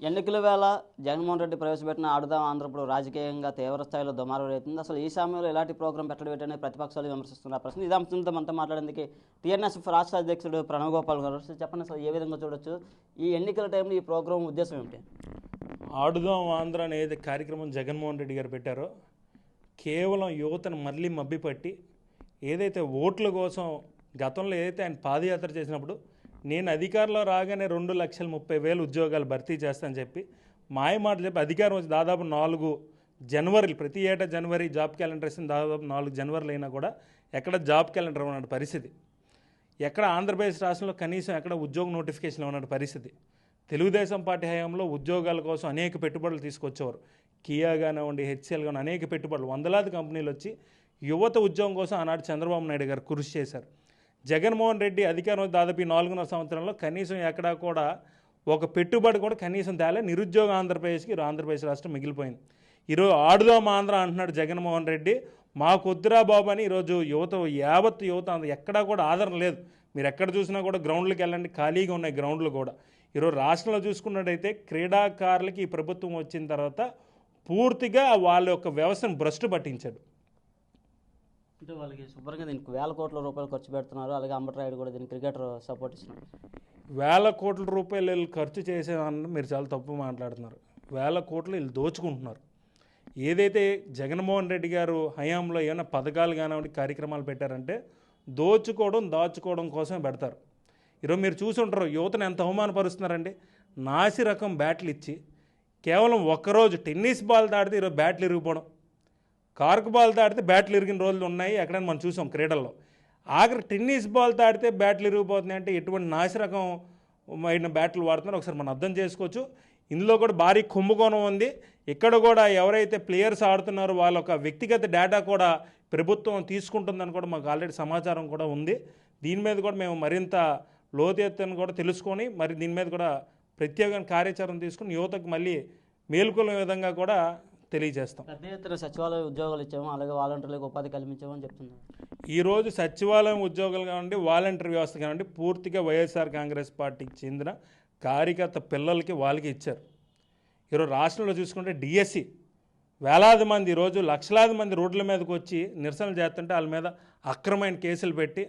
ఎన్నికల వేళ జగన్మోహన్ రెడ్డి ప్రవేశపెట్టిన ఆడుదాం ఆంధ్రప్రదేశ్ రాజకీయంగా తీవ్ర స్థాయిలో దుమారం రేతుంది. అసలు ఈ సమయంలో ఎలాంటి ప్రోగ్రాం పెట్టడం ఏంటనే ప్రతిపక్షాలు విమర్శిస్తున్న ప్రశ్న. ఇదే అంశంతో మనతో మాట్లాడేందుకు టీఎన్ఎస్ఎఫ్ రాష్ట్ర అధ్యక్షుడు ప్రణవ్ గోపాల్ గారు. చెప్పండి, అసలు ఏ విధంగా చూడొచ్చు ఈ ఎన్నికల టైంలో ఈ ప్రోగ్రాం ఉద్దేశం ఏమిటి? ఆడుదాం ఆంధ్ర అనేది కార్యక్రమం జగన్మోహన్ రెడ్డి గారు పెట్టారో కేవలం యువతను మళ్ళీ మభ్యపట్టి ఏదైతే ఓట్ల కోసం గతంలో ఏదైతే ఆయన పాదయాత్ర చేసినప్పుడు నేను అధికారంలో రాగానే 2,30,000 ఉద్యోగాలు భర్తీ చేస్తానని చెప్పి మాయమాట చెప్పి అధికారం వచ్చి దాదాపు 4 జనవరి ప్రతి ఏటా జనవరి జాబ్ క్యాలెండర్ ఇస్తుంది. దాదాపు 4 జనవరిలు అయినా కూడా ఎక్కడ జాబ్ క్యాలెండర్ ఉన్న పరిస్థితి, ఎక్కడ ఆంధ్రప్రదేశ్ రాష్ట్రంలో కనీసం ఎక్కడ ఉద్యోగ నోటిఫికేషన్ ఉన్న పరిస్థితి. తెలుగుదేశం పార్టీ హయాంలో ఉద్యోగాల కోసం అనేక పెట్టుబడులు తీసుకొచ్చేవారు. కియా కానివ్వండి, హెచ్సిఎల్ కానీ అనేక పెట్టుబడులు, వందలాది కంపెనీలు వచ్చి యువత ఉద్యోగం కోసం ఆనాడు చంద్రబాబు నాయుడు గారు కృషి చేశారు. జగన్మోహన్ రెడ్డి అధికారం దాదాపు 4.5 సంవత్సరంలో కనీసం ఎక్కడా కూడా ఒక పెట్టుబడి కూడా కనీసం తేలే. నిరుద్యోగ ఆంధ్రప్రదేశ్కి ఆంధ్రప్రదేశ్ రాష్ట్రం మిగిలిపోయింది. ఈరోజు ఆడుదాం ఆంధ్ర అంటున్నాడు జగన్మోహన్ రెడ్డి. మాకొద్దురా బాబు అని ఈరోజు యావత్ యువత ఎక్కడా కూడా ఆదరణ లేదు. మీరు ఎక్కడ చూసినా కూడా గ్రౌండ్లకు వెళ్ళండి, ఖాళీగా ఉన్నాయి గ్రౌండ్లు కూడా. ఈరోజు రాష్ట్రంలో చూసుకున్నట్టయితే క్రీడాకారులకి ఈ ప్రభుత్వం వచ్చిన తర్వాత పూర్తిగా వాళ్ళ యొక్క వ్యవస్థను భ్రష్టు పట్టించాడు. అంటే వాళ్ళకి శుభ్రంగా దీనికి 1,000 కోట్ల రూపాయలు ఖర్చు పెడుతున్నారు. అలాగే అంబట్రాయుడు కూడా దీనికి క్రికెటర్ సపోర్ట్ ఇస్తున్నారు. 1,000 కోట్ల రూపాయలు వీళ్ళు ఖర్చు చేసేదాన్ని మీరు చాలా తప్పు మాట్లాడుతున్నారు. 1,000 కోట్లు వీళ్ళు దోచుకుంటున్నారు. ఏదైతే జగన్మోహన్ రెడ్డి గారు హయాంలో ఏమైనా పథకాలు కానివ్వండి కార్యక్రమాలు పెట్టారంటే దాచుకోవడం కోసమే పెడతారు. ఈరోజు మీరు చూసి ఉంటారు యువతను ఎంత అవమానపరుస్తున్నారండి. నాసి రకం బ్యాట్లు ఇచ్చి కేవలం ఒక్కరోజు టెన్నిస్ బాల్ దాడితే ఈరోజు బ్యాట్లు ఇరిగిపోవడం, కార్క్ బాల్ దాడితే బ్యాట్లు ఇరిగిన రోజులు ఉన్నాయి. ఎక్కడైనా మనం చూసాం క్రీడల్లో. ఆఖరి టెన్నిస్ బాల్ దాడితే బ్యాట్లు ఇరిగిపోతున్నాయి అంటే ఎటువంటి నాసిరకం అయిన బ్యాట్లు వాడుతున్నారో ఒకసారి మనం అర్థం చేసుకోవచ్చు. ఇందులో కూడా భారీ కుంభకోణం ఉంది. ఇక్కడ కూడా ఎవరైతే ప్లేయర్స్ ఆడుతున్నారో వాళ్ళ ఒక వ్యక్తిగత డేటా కూడా ప్రభుత్వం తీసుకుంటుందని కూడా మాకు ఆల్రెడీ సమాచారం కూడా ఉంది. దీని మీద కూడా మేము మరింత లోతెత్తును కూడా తెలుసుకొని మరి దీని మీద కూడా ప్రత్యేకమైన కార్యాచరణ తీసుకుని యువతకు మళ్ళీ మేల్కొనే విధంగా కూడా తెలియజేస్తాం. పెద్ద ఎత్తున సచివాలయ ఉద్యోగాలు ఇచ్చాము, అలాగే వాలంటీర్లకు ఉపాధి కల్పించామని చెప్తున్నారు. ఈరోజు సచివాలయం ఉద్యోగాలు కానివ్వండి, వాలంటీర్ వ్యవస్థ కానివ్వండి పూర్తిగా వైఎస్ఆర్ కాంగ్రెస్ పార్టీకి చెందిన కార్యకర్త పిల్లలకి వాళ్ళకి ఇచ్చారు. ఈరోజు రాష్ట్రంలో చూసుకుంటే డిఎస్సి వేలాది మంది ఈరోజు లక్షలాది మంది రోడ్ల మీదకి వచ్చి నిరసనలు చేస్తుంటే వాళ్ళ మీద అక్రమైన కేసులు పెట్టి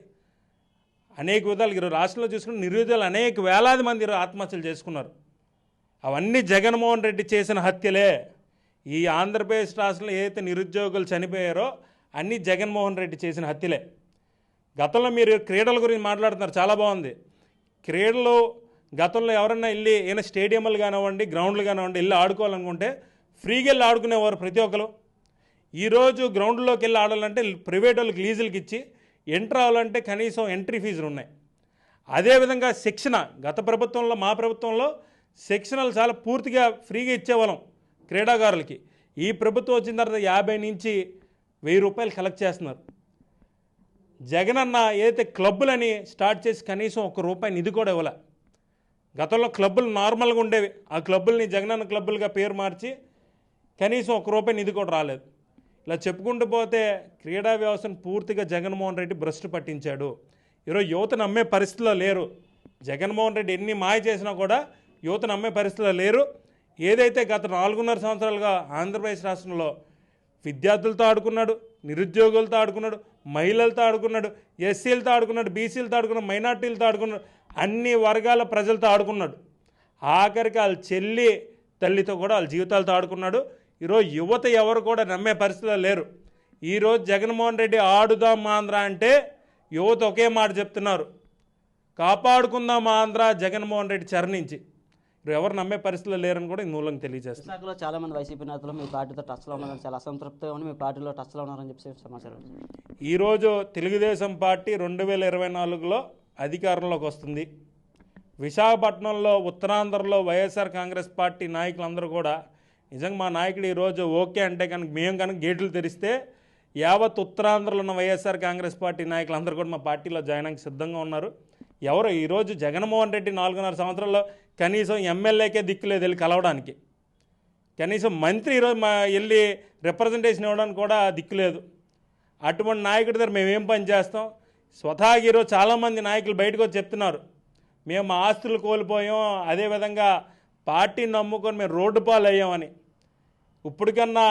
అనేక విధాలు ఈరోజు రాష్ట్రంలో చూసుకుంటే నిరుద్యోగులు అనేక వేలాది మంది ఈరోజు ఆత్మహత్యలు చేసుకున్నారు. అవన్నీ జగన్మోహన్ రెడ్డి చేసిన హత్యలే. ఈ ఆంధ్రప్రదేశ్ రాష్ట్రంలో ఏదైతే నిరుద్యోగులు చనిపోయారో అన్నీ జగన్మోహన్ రెడ్డి చేసిన హత్యలే. గతంలో మీరు క్రీడల గురించి మాట్లాడుతున్నారు, చాలా బాగుంది. క్రీడలు గతంలో ఎవరన్నా వెళ్ళి ఏమైనా స్టేడియంలు కానివ్వండి, గ్రౌండ్లు కానివ్వండి వెళ్ళి ఆడుకోవాలనుకుంటే ఫ్రీగా వెళ్ళి ఆడుకునేవారు ప్రతి ఒక్కరు. ఈరోజు గ్రౌండ్లోకి వెళ్ళి ఆడాలంటే ప్రైవేట్ వాళ్ళకి లీజులకి ఇచ్చి ఎంటర్ అవ్వాలంటే కనీసం ఎంట్రీ ఫీజులు ఉన్నాయి. అదేవిధంగా శిక్షణ గత ప్రభుత్వంలో మా ప్రభుత్వంలో శిక్షణలు చాలా పూర్తిగా ఫ్రీగా ఇచ్చేవాళ్ళం క్రీడాకారులకి. ఈ ప్రభుత్వం వచ్చిన తర్వాత 50 నుంచి 1000 రూపాయలు కలెక్ట్ చేస్తున్నారు. జగన్ అన్న ఏదైతే క్లబ్బులని స్టార్ట్ చేసి కనీసం ₹1 నిధి కూడా ఇవ్వలే. గతంలో క్లబ్బులు నార్మల్గా ఉండేవి, ఆ క్లబ్బుల్ని జగనన్న క్లబ్బులుగా పేరు మార్చి కనీసం ₹1 నిధి కూడా రాలేదు. ఇలా చెప్పుకుంటూ పోతే క్రీడా వ్యవస్థను పూర్తిగా జగన్మోహన్ రెడ్డి భ్రష్టు పట్టించాడు. ఈరోజు యువత నమ్మే పరిస్థితిలో లేరు. జగన్మోహన్ రెడ్డి ఎన్ని మాయ చేసినా కూడా యువత నమ్మే పరిస్థితిలో లేరు. ఏదైతే గత 4.5 సంవత్సరాలుగా ఆంధ్రప్రదేశ్ రాష్ట్రంలో విద్యార్థులతో ఆడుకున్నాడు, నిరుద్యోగులతో ఆడుకున్నాడు, మహిళలతో ఆడుకున్నాడు, ఎస్సీలతో ఆడుకున్నాడు, బీసీలతో ఆడుకున్నాడు, మైనార్టీలతో ఆడుకున్నాడు, అన్ని వర్గాల ప్రజలతో ఆడుకున్నాడు. ఆఖరికి వాళ్ళ చెల్లి తల్లితో కూడా వాళ్ళ జీవితాలతో ఆడుకున్నాడు. ఈరోజు యువత ఎవరు కూడా నమ్మే పరిస్థితిలో లేరు. ఈరోజు జగన్మోహన్ రెడ్డి ఆడుదాం ఆంధ్ర అంటే యువత ఒకే మాట చెప్తున్నారు, కాపాడుకుందాం ఆంధ్ర జగన్మోహన్ రెడ్డి చరణించి. ఎవరు నమ్మే పరిస్థితుల్లో లేరని కూడా ఈ మూలంగా తెలియజేస్తారు. విశాఖలో చాలా మంది వైసీపీ నేతలు మీ పార్టీతో టచ్లో ఉన్నారని, చాలా అసంతృప్తిగా ఉండి మీ పార్టీలో టచ్లో ఉన్నారని చెప్పి సమాచారం. ఈరోజు తెలుగుదేశం పార్టీ 2024లో అధికారంలోకి వస్తుంది. విశాఖపట్నంలో ఉత్తరాంధ్రలో వైఎస్ఆర్ కాంగ్రెస్ పార్టీ నాయకులందరూ కూడా నిజంగా మా నాయకుడు ఈరోజు ఓకే అంటే కనుక మేము కనుక గేట్లు తెరిస్తే యావత్ ఉత్తరాంధ్రలో ఉన్న వైఎస్ఆర్ కాంగ్రెస్ పార్టీ నాయకులందరూ కూడా మా పార్టీలో జాయిన్ అయ్యి సిద్ధంగా ఉన్నారు. ఎవరు ఈరోజు జగన్మోహన్ రెడ్డి 4.5 సంవత్సరాల్లో కనీసం ఎమ్మెల్యేకే దిక్కులేదు వెళ్ళి కలవడానికి, కనీసం మంత్రి ఈరోజు వెళ్ళి రిప్రజెంటేషన్ ఇవ్వడానికి కూడా దిక్కులేదు. అటువంటి నాయకుడి దగ్గర మేమేం పని చేస్తాం? స్వతహాగా ఈరోజు చాలామంది నాయకులు బయటకు వచ్చి చెప్తున్నారు, మేము ఆస్తులు కోల్పోయాం, అదేవిధంగా పార్టీని నమ్ముకొని మేము రోడ్డు పాలు అయ్యామని. ఇప్పటికన్నా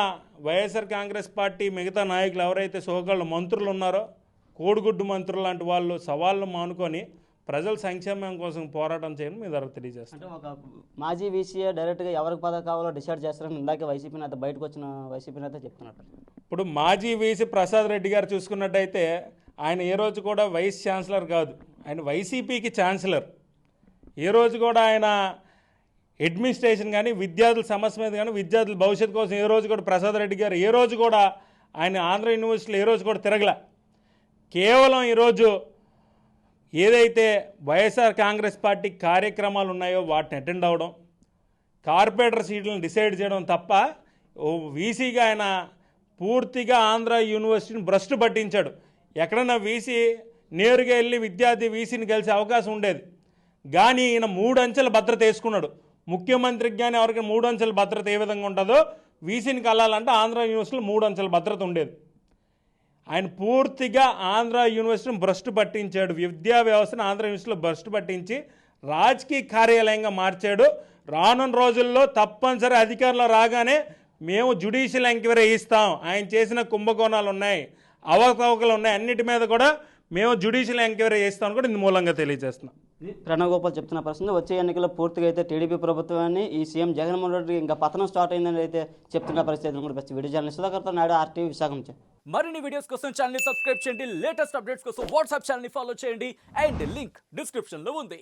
వైఎస్ఆర్ కాంగ్రెస్ పార్టీ మిగతా నాయకులు ఎవరైతే సోకాళ్ళ మంత్రులు ఉన్నారో, కోడిగుడ్డు మంత్రులు లాంటి వాళ్ళు సవాళ్ళు మానుకొని ప్రజల సంక్షేమం కోసం పోరాటం చేయడం మీ ద్వారా తెలియజేస్తాం. అంటే ఒక మాజీ వీసీఏ డైరెక్ట్గా ఎవరికి పదవి కావాలో డిసైడ్ చేస్తారని ఇందాకే వైసీపీ నేత బయటకు వచ్చిన వైసీపీ నేత చెప్తున్నట్టు. ఇప్పుడు మాజీ వీసీ ప్రసాద్ రెడ్డి గారు చూసుకున్నట్టయితే ఆయన ఏ రోజు కూడా వైస్ ఛాన్సలర్ కాదు, ఆయన వైసీపీకి ఛాన్సలర్. ఏ రోజు కూడా ఆయన అడ్మినిస్ట్రేషన్ కానీ విద్యార్థుల సమస్య మీద కానీ విద్యార్థుల భవిష్యత్తు కోసం ఏ రోజు కూడా ప్రసాద్ రెడ్డి గారు ఏ రోజు కూడా ఆయన ఆంధ్ర యూనివర్సిటీలో ఏ రోజు కూడా తిరగల. కేవలం ఈరోజు ఏదైతే వైఎస్ఆర్ కాంగ్రెస్ పార్టీ కార్యక్రమాలు ఉన్నాయో వాటిని అటెండ్ అవ్వడం, కార్పొరేటర్ సీట్లను డిసైడ్ చేయడం తప్ప వీసీగా ఆయన పూర్తిగా ఆంధ్ర యూనివర్సిటీని భ్రష్టు పట్టించాడు. ఎక్కడన్నా వీసీ నేరుగా వెళ్ళి విద్యార్థి వీసీని గెలిచే అవకాశం ఉండేది, కానీ ఈయన 3 అంచెల భద్రత వేసుకున్నాడు. ముఖ్యమంత్రికి కానీ ఎవరికి 3 అంచెల భద్రత ఏ విధంగా ఉంటుందో వీసీని కలాలంటే ఆంధ్ర యూనివర్సిటీలో 3 అంచెల భద్రత ఉండేది. ఆయన పూర్తిగా ఆంధ్ర యూనివర్సిటీని భ్రష్టు పట్టించాడు. విద్యా వ్యవస్థను ఆంధ్ర యూనివర్సిటీలో భ్రష్టు పట్టించి రాజకీయ కార్యాలయంగా మార్చాడు. రానున్న రోజుల్లో తప్పనిసరి అధికారంలో రాగానే మేము జ్యుడిషియల్ ఎంక్వైరీ ఇస్తాం, ఆయన చేసిన కుంభకోణాలు ఉన్నాయి, అవకతవకలు ఉన్నాయి, అన్నిటి మీద కూడా మేము జ్యుడిషియల్ ఎంక్వైరీ చేస్తామని కూడా ఇందు మూలంగా తెలియజేస్తున్నాం. ప్రణవ్ గోపాల్ చెప్తున్న ప్రశ్న వచ్చే ఎన్నికల్లో పూర్తిగా అయితే టీడీపీ ప్రభుత్వాన్ని ఈ సీఎం జగన్మోహన్ రెడ్డి ఇంకా పతనం స్టార్ట్ అయిందని అయితే చెప్తున్న పరిస్థితి కూడా బెస్ట్ వీడియో జర్నలిస్ట్ సుధాకర్తో నాయుడు, RTV విశాఖం. మరిన్ని వీడియోస్ కోసం ఛానల్ ని సబ్స్క్రైబ్ చేయండి, లేటెస్ట్ అప్డేట్స్ కోసం వాట్సాప్ ఛానల్ ని ఫాలో చేయండి అండ్ లింక్ డిస్క్రిప్షన్ లో ఉంది.